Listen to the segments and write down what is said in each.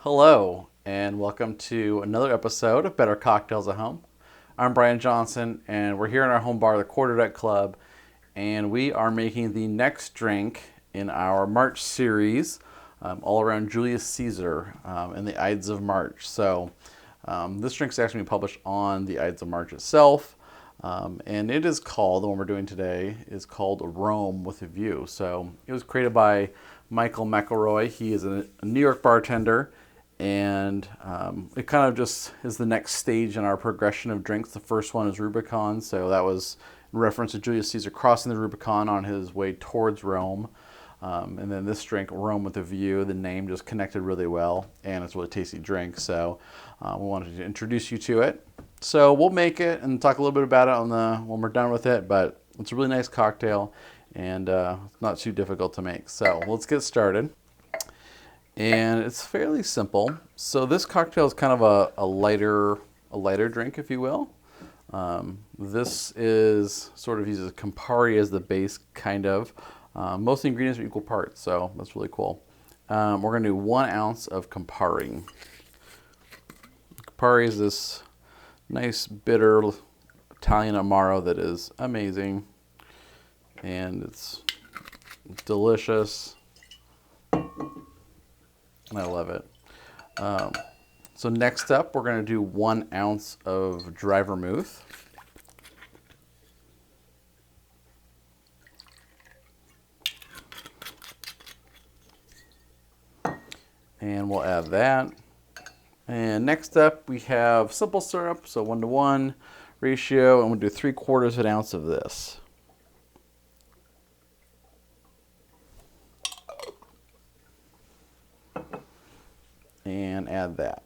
Hello, and welcome to another episode of Better Cocktails at Home. I'm Brian Johnson, and we're here in our home bar, the Quarter Deck Club, and we are making the next drink in our March series, all around Julius Caesar and the Ides of March. So this drink is actually published on the Ides of March itself, and it is called, the one we're doing today, is called Rome with a View. So it was created by Michael McIlroy. He is a New York bartender. And it kind of just is the next stage in our progression of drinks. The first one is Rubicon, so that was in reference to Julius Caesar crossing the Rubicon on his way towards Rome. And then this drink, Rome with a View, the name just connected really well, and it's a really tasty drink. So we wanted to introduce you to it. So we'll make it and talk a little bit about it when we're done with it. But it's a really nice cocktail, and it's not too difficult to make. So let's get started. And it's fairly simple. So this cocktail is kind of a lighter drink, if you will. This is sort of uses Campari as the base, kind of. Most of the ingredients are equal parts, so that's really cool. We're going to do 1 ounce of Campari. Campari is this nice, bitter Italian Amaro that is amazing, and it's delicious. I love it. So next up, we're going to do 1 ounce of dry vermouth. And we'll add that. And next up, we have simple syrup, so 1-to-1 ratio, and we'll do 3/4 of an ounce of this. And add that.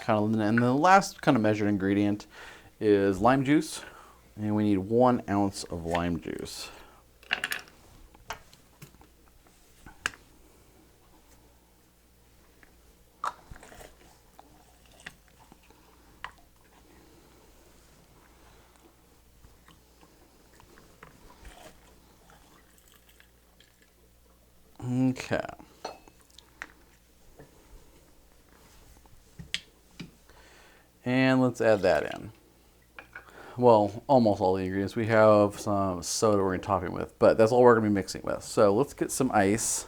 And the last kind of measured ingredient is lime juice, and we need 1 ounce of lime juice. Okay. And let's add that in. Well, almost all the ingredients. We have some soda we're going to top it with, but that's all we're going to be mixing with. So let's get some ice.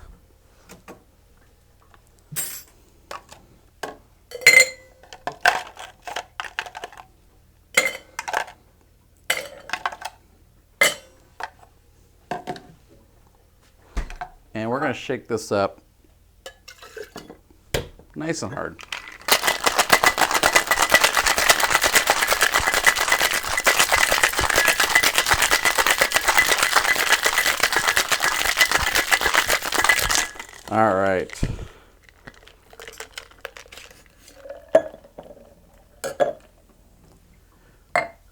And we're going to shake this up nice and hard. All right.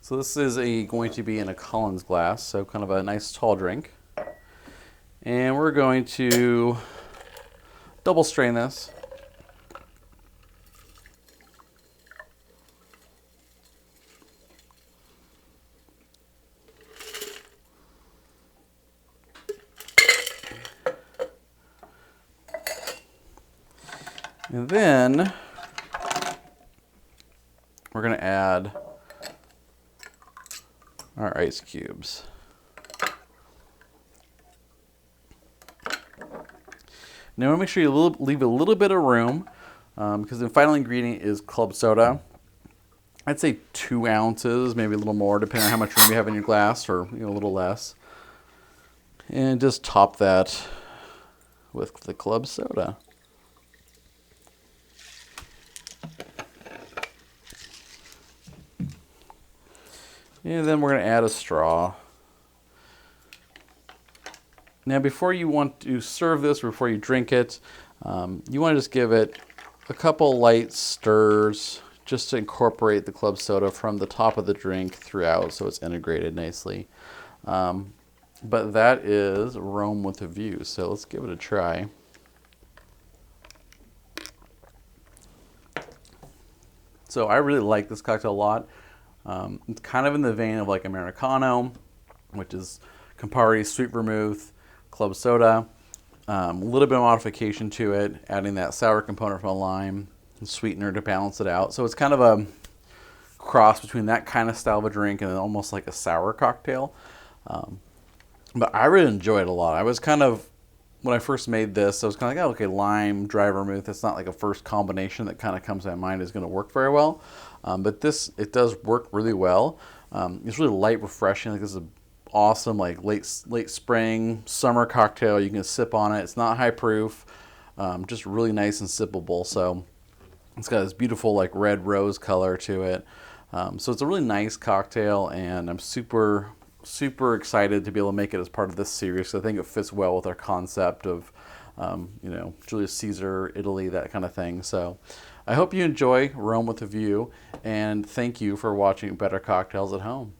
So this is going to be in a Collins glass, so kind of a nice tall drink. And we're going to double strain this. And then we're going to add our ice cubes. Now, want to make sure you leave a little bit of room because the final ingredient is club soda. I'd say 2 ounces, maybe a little more, depending on how much room you have in your glass, or a little less. And just top that with the club soda. And then we're going to add a straw. Now, before you want to serve this, or before you drink it, you want to just give it a couple light stirs just to incorporate the club soda from the top of the drink throughout, so it's integrated nicely. But that is Rome with a View, so let's give it a try. So I really like this cocktail a lot. It's kind of in the vein of like Americano, which is Campari, sweet vermouth, club soda. A little bit of modification to it, adding that sour component from a lime and sweetener to balance it out. So it's kind of a cross between that kind of style of a drink and almost like a sour cocktail. But I really enjoyed it a lot. I was kind of, when I first made this, I was kind of like, oh, okay, lime, dry vermouth. It's not like a first combination that kind of comes to my mind is going to work very well. But it does work really well. It's really light, refreshing. Like, this is an awesome, like late spring, summer cocktail. You can sip on it. It's not high proof, just really nice and sippable. So it's got this beautiful like red rose color to it. So it's a really nice cocktail, and I'm super excited to be able to make it as part of this series. I think it fits well with our concept of, Julius Caesar, Italy, that kind of thing. So I hope you enjoy Rome with a View, and thank you for watching Better Cocktails at Home.